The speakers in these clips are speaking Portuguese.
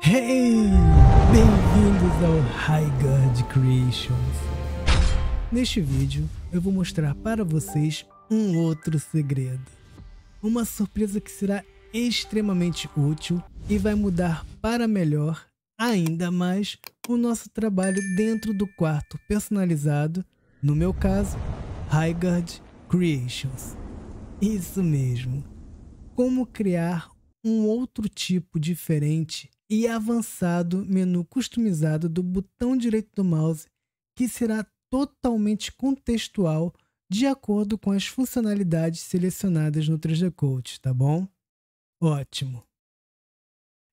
Hey! Bem-vindos ao HighGuard Creations. Neste vídeo eu vou mostrar para vocês um outro segredo. Uma surpresa que será extremamente útil e vai mudar para melhor ainda mais o nosso trabalho dentro do quarto personalizado, no meu caso, HighGuard Creations. Isso mesmo, como criar um outro tipo diferente e avançado menu customizado do botão direito do mouse que será totalmente contextual de acordo com as funcionalidades selecionadas no 3D Coach, tá bom? Ótimo!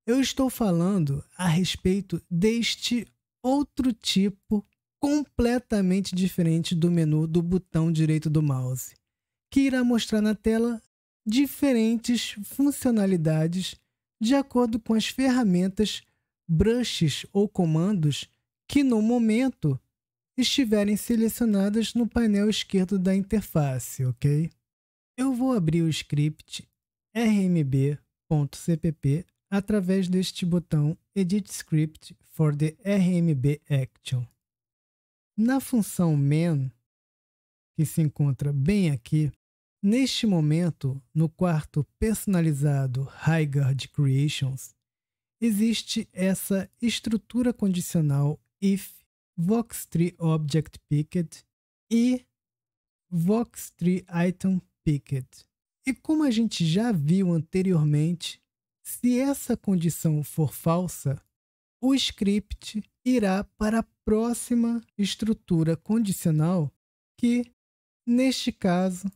Eu estou falando a respeito deste outro tipo completamente diferente do menu do botão direito do mouse, que irá mostrar na tela diferentes funcionalidades de acordo com as ferramentas, brushes ou comandos que no momento estiverem selecionadas no painel esquerdo da interface, ok? Eu vou abrir o script rmb.cpp através deste botão Edit Script for the RMB Action. Na função main, que se encontra bem aqui, neste momento, no quarto personalizado HighGuard Creations, existe essa estrutura condicional if vox3objectPicked e vox3itemPicked. E como a gente já viu anteriormente, se essa condição for falsa, o script irá para a próxima estrutura condicional que, neste caso,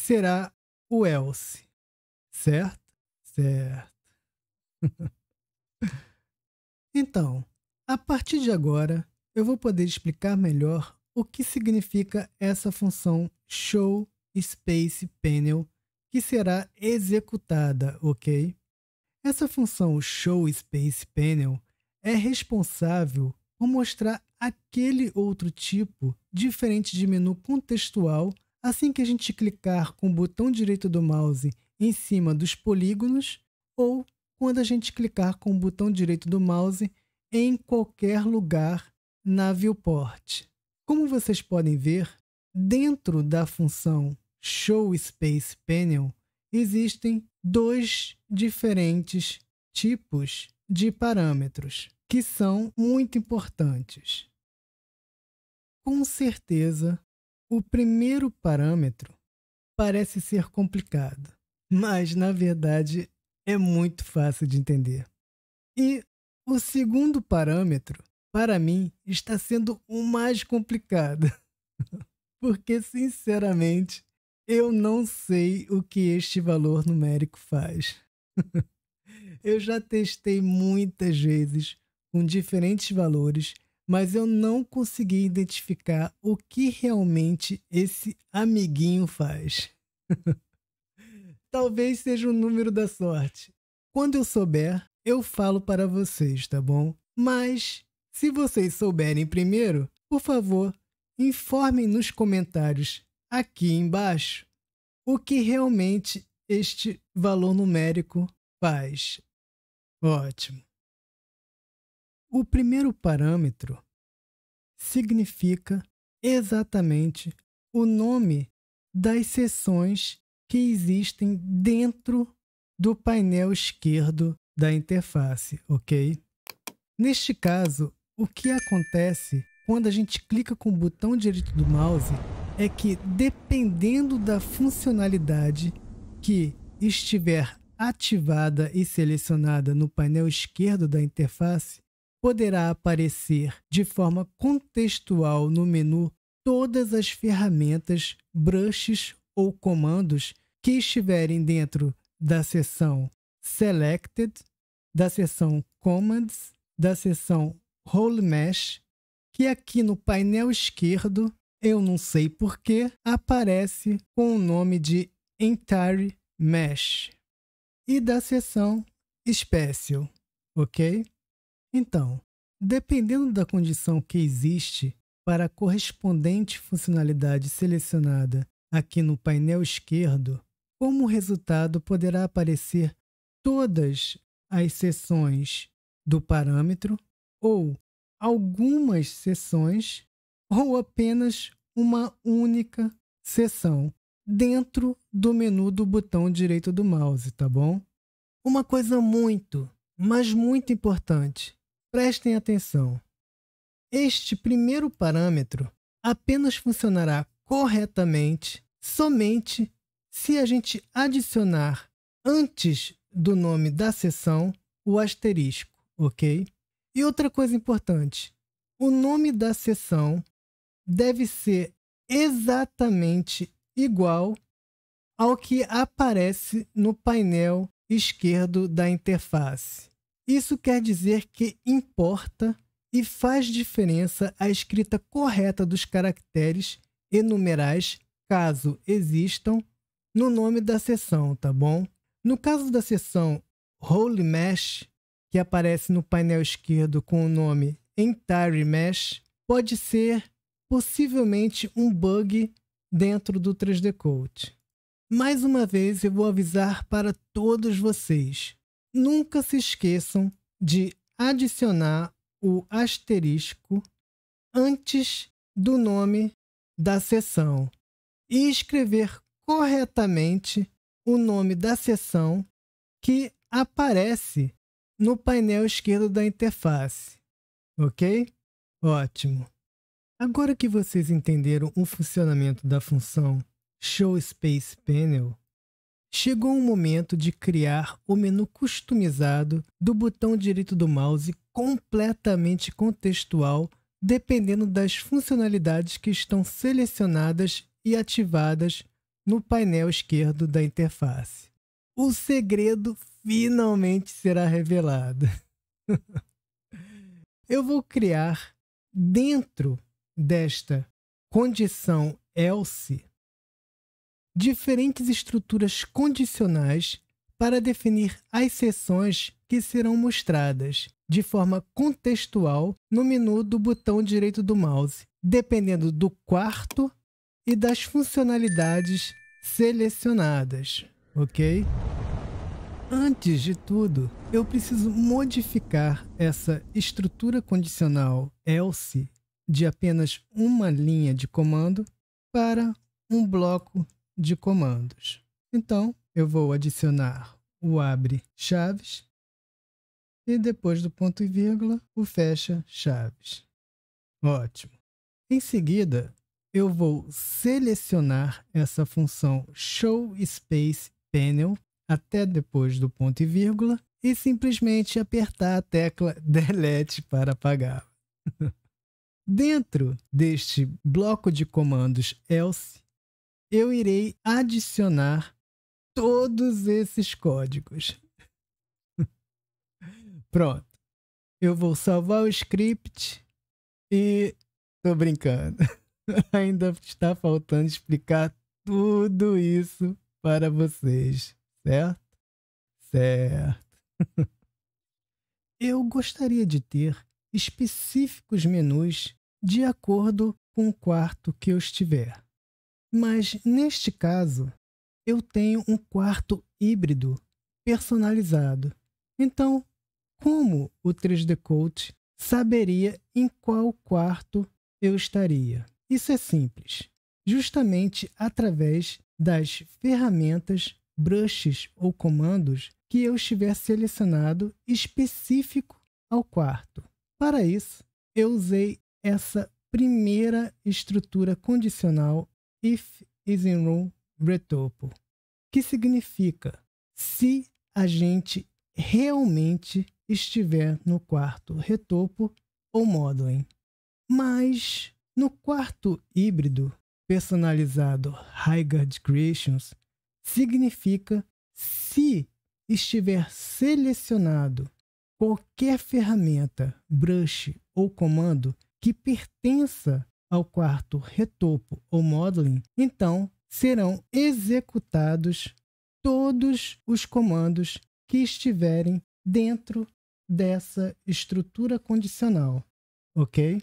será o else, certo? Certo. Então, a partir de agora, eu vou poder explicar melhor o que significa essa função showSpacePanel que será executada, ok? Essa função showSpacePanel é responsável por mostrar aquele outro tipo diferente de menu contextual assim que a gente clicar com o botão direito do mouse em cima dos polígonos ou quando a gente clicar com o botão direito do mouse em qualquer lugar na viewport. Como vocês podem ver, dentro da função showSpacePanel existem dois diferentes tipos de parâmetros que são muito importantes. Com certeza, o primeiro parâmetro parece ser complicado, mas na verdade é muito fácil de entender. E o segundo parâmetro, para mim, está sendo o mais complicado, porque sinceramente eu não sei o que este valor numérico faz. Eu já testei muitas vezes com diferentes valores, mas eu não consegui identificar o que realmente esse amiguinho faz. Talvez seja o número da sorte. Quando eu souber, eu falo para vocês, tá bom? Mas, se vocês souberem primeiro, por favor, informem nos comentários aqui embaixo o que realmente este valor numérico faz. Ótimo! O primeiro parâmetro significa exatamente o nome das seções que existem dentro do painel esquerdo da interface, ok? Neste caso, o que acontece quando a gente clica com o botão direito do mouse é que, dependendo da funcionalidade que estiver ativada e selecionada no painel esquerdo da interface, poderá aparecer de forma contextual no menu todas as ferramentas, brushes ou comandos que estiverem dentro da seção Selected, da seção Commands, da seção Role Mesh, que aqui no painel esquerdo, eu não sei porquê, aparece com o nome de Entire Mesh, e da seção Special, ok? Então, dependendo da condição que existe para a correspondente funcionalidade selecionada aqui no painel esquerdo, como resultado poderá aparecer todas as seções do parâmetro, ou algumas seções, ou apenas uma única seção dentro do menu do botão direito do mouse, tá bom? Uma coisa muito, mas muito importante, prestem atenção. Este primeiro parâmetro apenas funcionará corretamente somente se a gente adicionar antes do nome da seção o asterisco, ok? E outra coisa importante, o nome da seção deve ser exatamente igual ao que aparece no painel esquerdo da interface. Isso quer dizer que importa e faz diferença a escrita correta dos caracteres e numerais, caso existam, no nome da seção, tá bom? No caso da seção Whole Mesh, que aparece no painel esquerdo com o nome Entire Mesh, pode ser possivelmente um bug dentro do 3D Code. Mais uma vez eu vou avisar para todos vocês, nunca se esqueçam de adicionar o asterisco antes do nome da seção e escrever corretamente o nome da seção que aparece no painel esquerdo da interface, ok? Ótimo! Agora que vocês entenderam o funcionamento da função ShowSpacePanel, chegou o momento de criar o menu customizado do botão direito do mouse completamente contextual, dependendo das funcionalidades que estão selecionadas e ativadas no painel esquerdo da interface. O segredo finalmente será revelado. Eu vou criar, dentro desta condição else, diferentes estruturas condicionais para definir as seções que serão mostradas de forma contextual no menu do botão direito do mouse, dependendo do quarto e das funcionalidades selecionadas, ok? Antes de tudo, eu preciso modificar essa estrutura condicional else de apenas uma linha de comando para um bloco de comandos. Então, eu vou adicionar o abre chaves e depois do ponto e vírgula, o fecha chaves. Ótimo. Em seguida, eu vou selecionar essa função ShowSpacePanel até depois do ponto e vírgula e simplesmente apertar a tecla Delete para apagá-la. Dentro deste bloco de comandos else, eu irei adicionar todos esses códigos. Pronto. Eu vou salvar o script e... tô brincando. Ainda está faltando explicar tudo isso para vocês, certo? Certo. Eu gostaria de ter específicos menus de acordo com o quarto que eu estiver. Mas, neste caso, eu tenho um quarto híbrido personalizado. Então, como o 3D Code saberia em qual quarto eu estaria? Isso é simples, justamente através das ferramentas, brushes ou comandos que eu estiver selecionado específico ao quarto. Para isso, eu usei essa primeira estrutura condicional if is in room retopo, que significa se a gente realmente estiver no quarto retopo ou modeling. Mas no quarto híbrido personalizado HighGuard Creations, significa se estiver selecionado qualquer ferramenta, brush ou comando que pertença ao quarto retopo ou modeling, então serão executados todos os comandos que estiverem dentro dessa estrutura condicional, ok?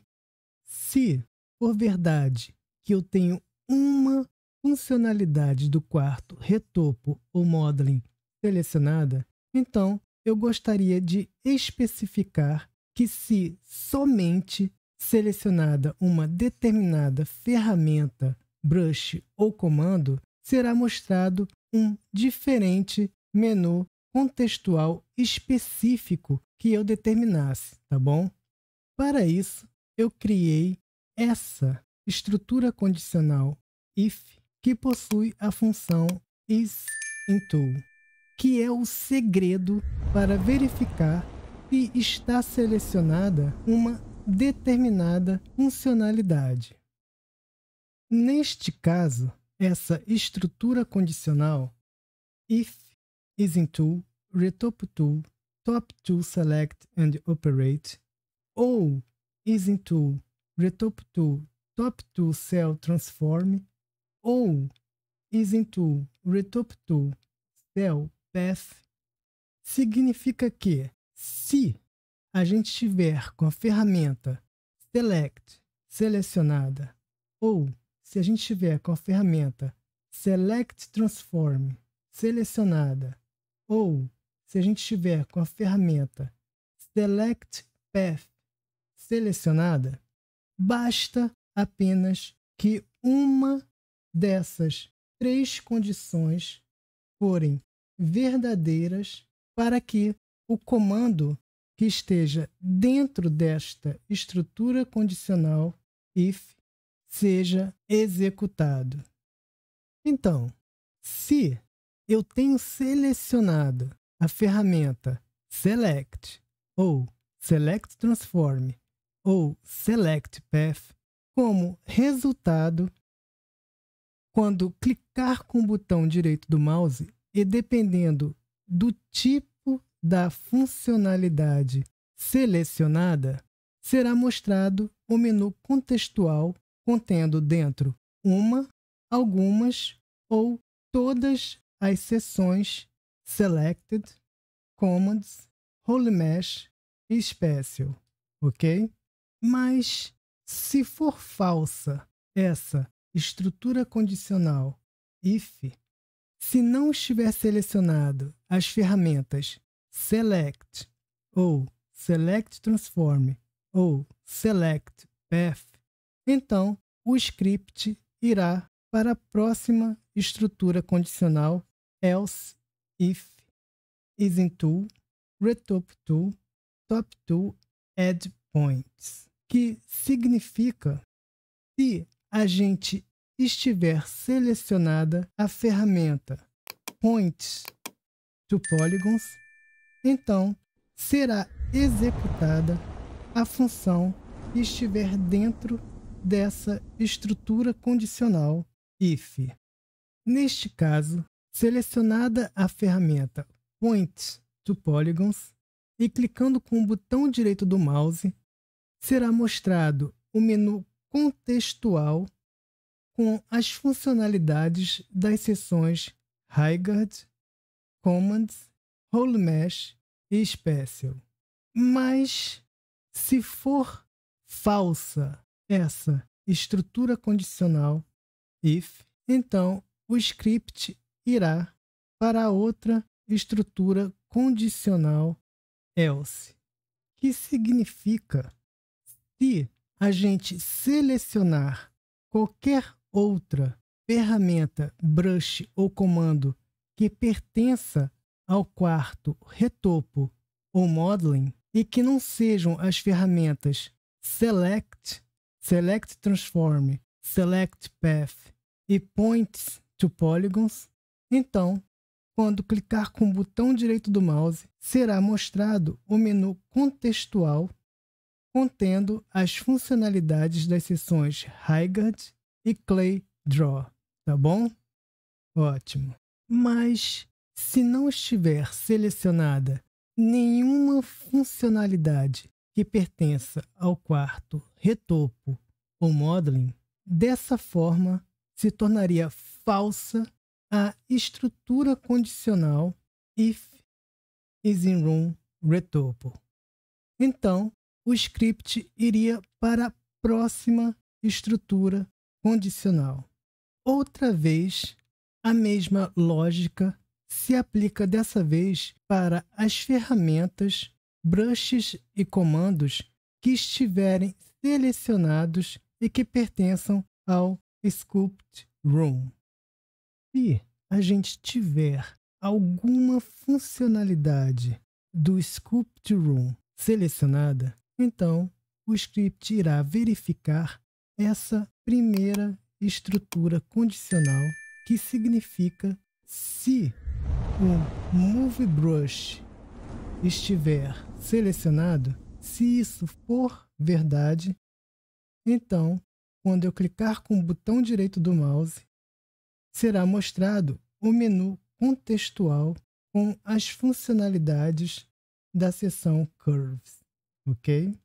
Se for verdade que eu tenho uma funcionalidade do quarto retopo ou modeling selecionada, então eu gostaria de especificar que se somente selecionada uma determinada ferramenta, brush ou comando, será mostrado um diferente menu contextual específico que eu determinasse, tá bom? Para isso, eu criei essa estrutura condicional if, que possui a função isInto, que é o segredo para verificar se está selecionada uma determinada funcionalidade. Neste caso, essa estrutura condicional if isInto, retopTool, topTool select and operate, ou isInto, retopTool, topTool cell transform, ou isInto, retopTool, cell path, significa que se a gente estiver com a ferramenta select selecionada, ou se a gente estiver com a ferramenta select transform selecionada, ou se a gente estiver com a ferramenta select path selecionada, basta apenas que uma dessas três condições forem verdadeiras para que o comando que esteja dentro desta estrutura condicional if seja executado. Então, se eu tenho selecionado a ferramenta select ou select transform ou select path, como resultado, quando clicar com o botão direito do mouse e dependendo do tipo da funcionalidade selecionada, será mostrado o menu contextual contendo dentro uma, algumas ou todas as seções Selected, Commands, Holy Mesh e Special, ok? Mas, se for falsa essa estrutura condicional if, se não estiver selecionado as ferramentas Select ou Select Transform ou Select Path, então o script irá para a próxima estrutura condicional else if isInto, retopTool, topTool add points, que significa se a gente estiver selecionada a ferramenta Points to Polygons, então será executada a função que estiver dentro dessa estrutura condicional if. Neste caso, selecionada a ferramenta Points to Polygons e clicando com o botão direito do mouse, será mostrado o menu contextual com as funcionalidades das seções HighGuard, Commands, Holy Mesh e Special. Mas, se for falsa essa estrutura condicional if, então o script irá para a outra estrutura condicional else, que significa se a gente selecionar qualquer outra ferramenta, brush ou comando que pertença ao quarto retopo ou modeling e que não sejam as ferramentas Select, Select Transform, Select Path e Points to Polygons, então, quando clicar com o botão direito do mouse, será mostrado o menu contextual contendo as funcionalidades das seções HighGuard e Clay Draw, tá bom? Ótimo. Mas, se não estiver selecionada nenhuma funcionalidade que pertença ao quarto retopo ou modeling, dessa forma se tornaria falsa a estrutura condicional if isInRoom retopo. Então, o script iria para a próxima estrutura condicional. Outra vez, a mesma lógica se aplica dessa vez para as ferramentas, brushes e comandos que estiverem selecionados e que pertençam ao Sculpt Room. Se a gente tiver alguma funcionalidade do Sculpt Room selecionada, então o script irá verificar essa primeira estrutura condicional, que significa se o Move Brush estiver selecionado, se isso for verdade, então, quando eu clicar com o botão direito do mouse, será mostrado o menu contextual com as funcionalidades da seção Curves, ok?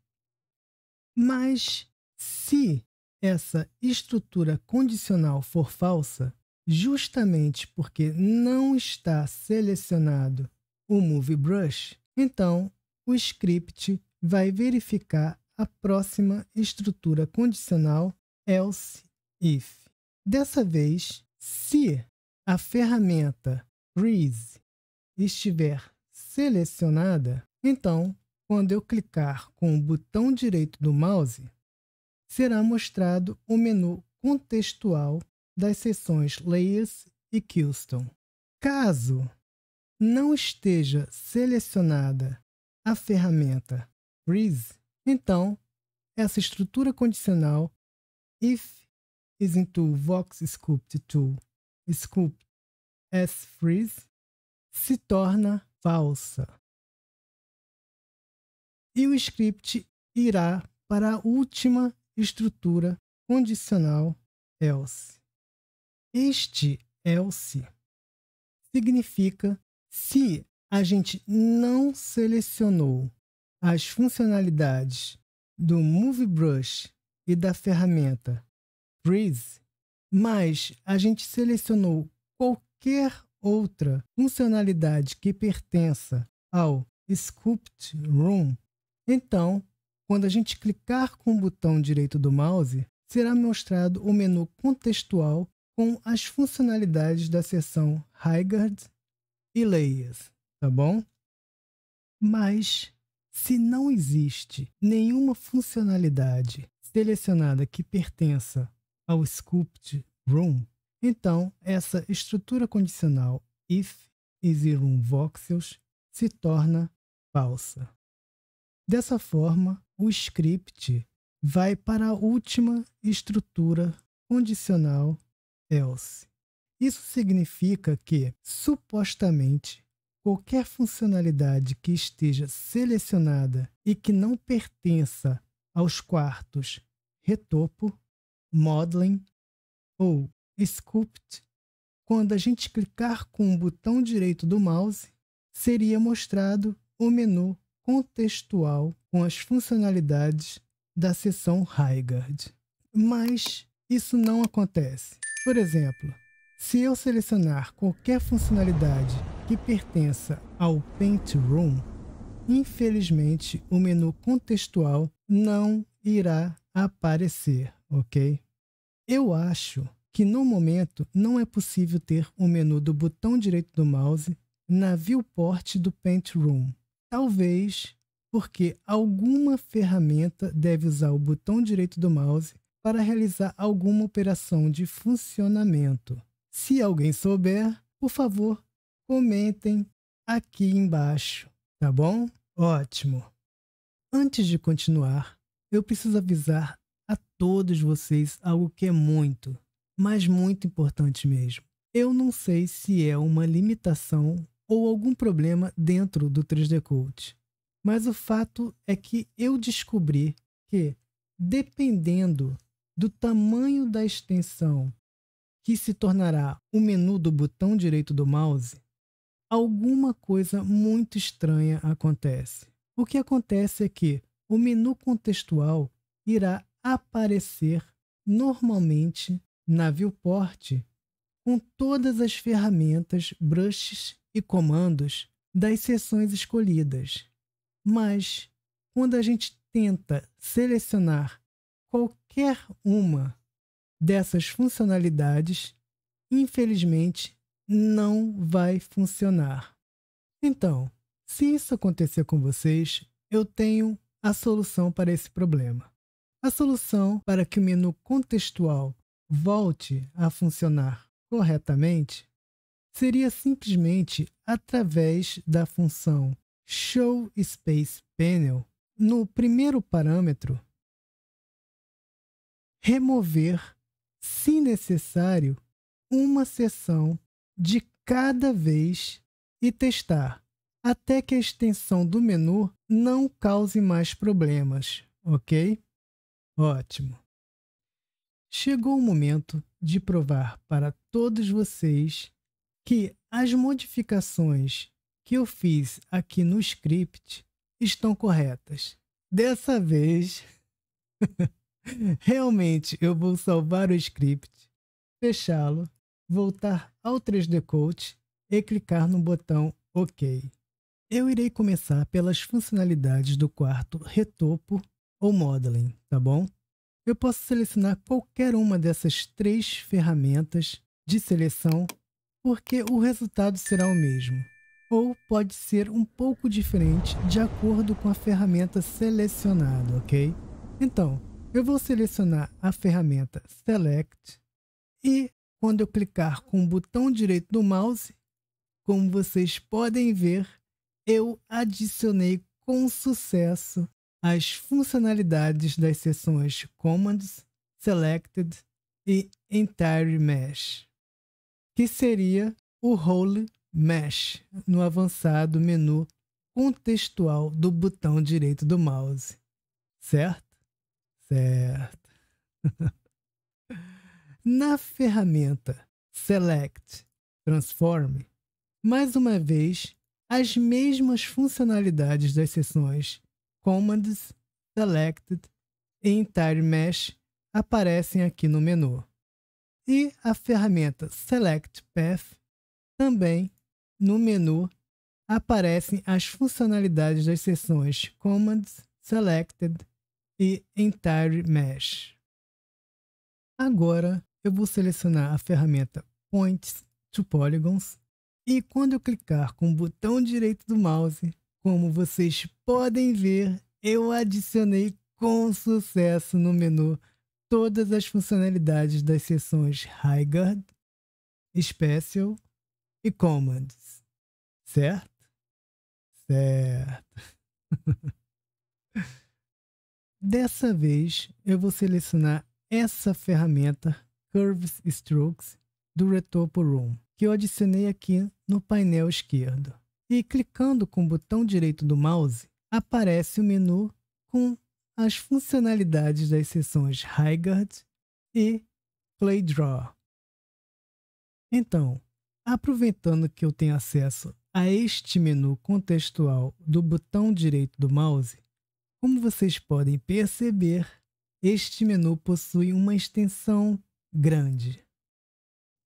Mas se essa estrutura condicional for falsa, justamente porque não está selecionado o Move Brush, então o script vai verificar a próxima estrutura condicional else if. Dessa vez, se a ferramenta Freeze estiver selecionada, então, quando eu clicar com o botão direito do mouse, será mostrado o menu contextual das seções Layers e Custom. Caso não esteja selecionada a ferramenta Freeze, então essa estrutura condicional if is into Vox Sculpt Tool Sculpt as Freeze se torna falsa. E o script irá para a última estrutura condicional else. Este else significa se a gente não selecionou as funcionalidades do Move Brush e da ferramenta Freeze, mas a gente selecionou qualquer outra funcionalidade que pertença ao Sculpt Room, então, quando a gente clicar com o botão direito do mouse, será mostrado o menu contextual com as funcionalidades da seção Hide e Layers, tá bom? Mas, se não existe nenhuma funcionalidade selecionada que pertença ao Sculpt Room, então essa estrutura condicional if is room voxels se torna falsa. Dessa forma, o script vai para a última estrutura condicional else. Isso significa que, supostamente, qualquer funcionalidade que esteja selecionada e que não pertença aos quartos Retopo, Modeling ou Sculpt, quando a gente clicar com o botão direito do mouse, seria mostrado o menu contextual com as funcionalidades da seção Hide. Mas isso não acontece. Por exemplo, se eu selecionar qualquer funcionalidade que pertença ao Paint Room, infelizmente o menu contextual não irá aparecer, ok? Eu acho que no momento não é possível ter o menu do botão direito do mouse na viewport do Paint Room. Talvez porque alguma ferramenta deve usar o botão direito do mouse para realizar alguma operação de funcionamento. Se alguém souber, por favor, comentem aqui embaixo, tá bom? Ótimo! Antes de continuar, eu preciso avisar a todos vocês algo que é muito, mas muito importante mesmo. Eu não sei se é uma limitação ou algum problema dentro do 3D Coach, mas o fato é que eu descobri que, dependendo do tamanho da extensão que se tornará o menu do botão direito do mouse, alguma coisa muito estranha acontece. O que acontece é que o menu contextual irá aparecer normalmente na viewport com todas as ferramentas, brushes e comandos das seções escolhidas. Mas, quando a gente tenta selecionar qualquer uma dessas funcionalidades, infelizmente não vai funcionar. Então, se isso acontecer com vocês, eu tenho a solução para esse problema. A solução para que o menu contextual volte a funcionar corretamente seria simplesmente através da função showSpacePanel, no primeiro parâmetro, remover, se necessário, uma seção de cada vez e testar até que a extensão do menu não cause mais problemas, ok? Ótimo! Chegou o momento de provar para todos vocês que as modificações que eu fiz aqui no script estão corretas. Dessa vez, realmente eu vou salvar o script, fechá-lo, voltar ao 3D Coach e clicar no botão OK. Eu irei começar pelas funcionalidades do quarto retopo ou modeling, tá bom? Eu posso selecionar qualquer uma dessas 3 ferramentas de seleção porque o resultado será o mesmo, ou pode ser um pouco diferente de acordo com a ferramenta selecionada, ok? Então, eu vou selecionar a ferramenta Select e quando eu clicar com o botão direito do mouse, como vocês podem ver, eu adicionei com sucesso as funcionalidades das seções Commands, Selected e Entire Mesh, que seria o Whole Mesh no avançado menu contextual do botão direito do mouse. Certo? Certo. Na ferramenta Select Transform, mais uma vez, as mesmas funcionalidades das seções Commands, Selected e Entire Mesh aparecem aqui no menu. E a ferramenta Select Path, também no menu, aparecem as funcionalidades das seções Commands, Selected e Entire Mesh. Agora eu vou selecionar a ferramenta Points to Polygons e quando eu clicar com o botão direito do mouse, como vocês podem ver, eu adicionei com sucesso no menu todas as funcionalidades das seções HighGuard, Special e Commands. Certo? Certo. Dessa vez, eu vou selecionar essa ferramenta Curves Strokes do Retopo Room, que eu adicionei aqui no painel esquerdo. E clicando com o botão direito do mouse, aparece o menu com as funcionalidades das seções HighGuard e Clay Draw. Então, aproveitando que eu tenho acesso a este menu contextual do botão direito do mouse, como vocês podem perceber, este menu possui uma extensão grande.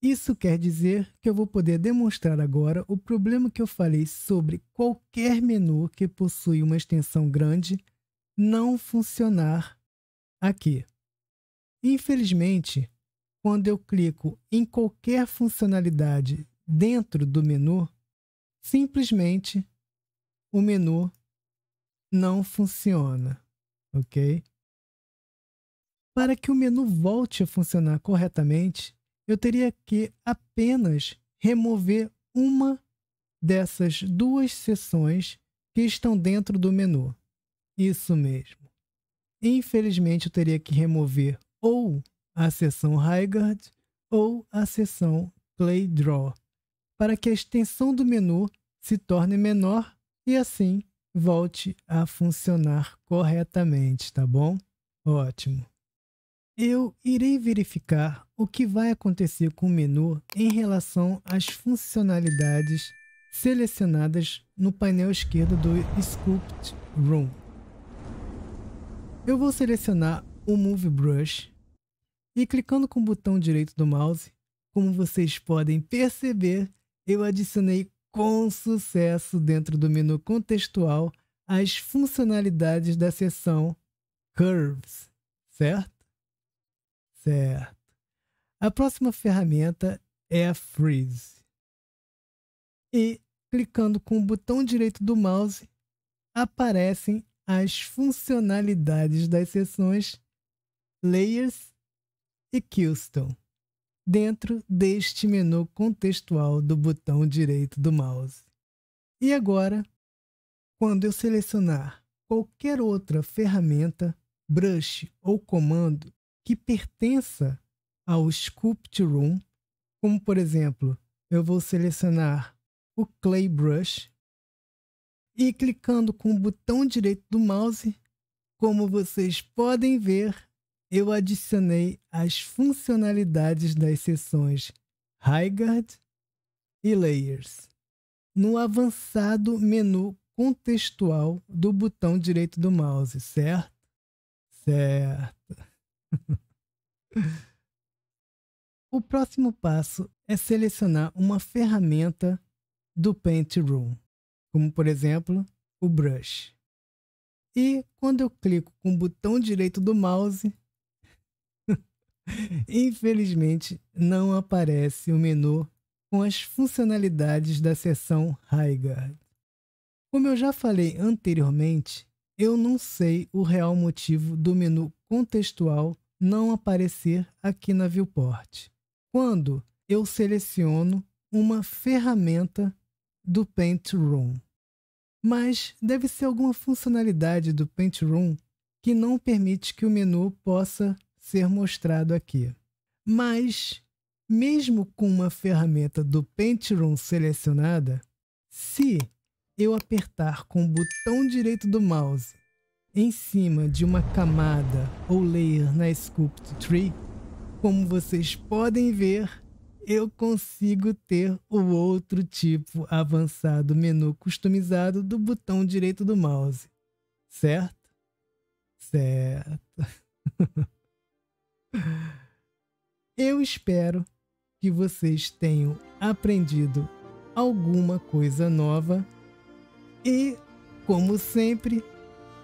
Isso quer dizer que eu vou poder demonstrar agora o problema que eu falei sobre qualquer menu que possui uma extensão grande não funcionar aqui. Infelizmente, quando eu clico em qualquer funcionalidade dentro do menu, simplesmente o menu não funciona, ok? Para que o menu volte a funcionar corretamente, eu teria que apenas remover uma dessas 2 seções que estão dentro do menu. Isso mesmo. Infelizmente, eu teria que remover ou a seção HighGuard ou a seção Clay Draw, para que a extensão do menu se torne menor e assim volte a funcionar corretamente, tá bom? Ótimo! Eu irei verificar o que vai acontecer com o menu em relação às funcionalidades selecionadas no painel esquerdo do Sculpt Room. Eu vou selecionar o Move Brush e clicando com o botão direito do mouse, como vocês podem perceber, eu adicionei com sucesso dentro do menu contextual as funcionalidades da seção Curves, certo? Certo. A próxima ferramenta é a Freeze. E, clicando com o botão direito do mouse, aparecem as funcionalidades das seções Layers e Custom dentro deste menu contextual do botão direito do mouse. E agora, quando eu selecionar qualquer outra ferramenta, brush ou comando que pertença ao Sculpt Room, como por exemplo, eu vou selecionar o Clay Brush e clicando com o botão direito do mouse, como vocês podem ver, eu adicionei as funcionalidades das seções High-Guard e Layers no avançado menu contextual do botão direito do mouse, certo? Certo. O próximo passo é selecionar uma ferramenta do Paint Room, como por exemplo o Brush. E quando eu clico com o botão direito do mouse, infelizmente não aparece o menu com as funcionalidades da seção High-Guard. Como eu já falei anteriormente, eu não sei o real motivo do menu contextual não aparecer aqui na viewport, quando eu seleciono uma ferramenta do Paint Room. Mas deve ser alguma funcionalidade do Paint Room que não permite que o menu possa ser mostrado aqui. Mas, mesmo com uma ferramenta do Paint Room selecionada, se eu apertar com o botão direito do mouse em cima de uma camada ou layer na Sculpt Tree, como vocês podem ver, eu consigo ter o outro tipo avançado menu customizado do botão direito do mouse. Certo? Certo. Eu espero que vocês tenham aprendido alguma coisa nova e, como sempre,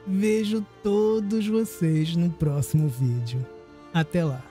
vejo todos vocês no próximo vídeo. Até lá!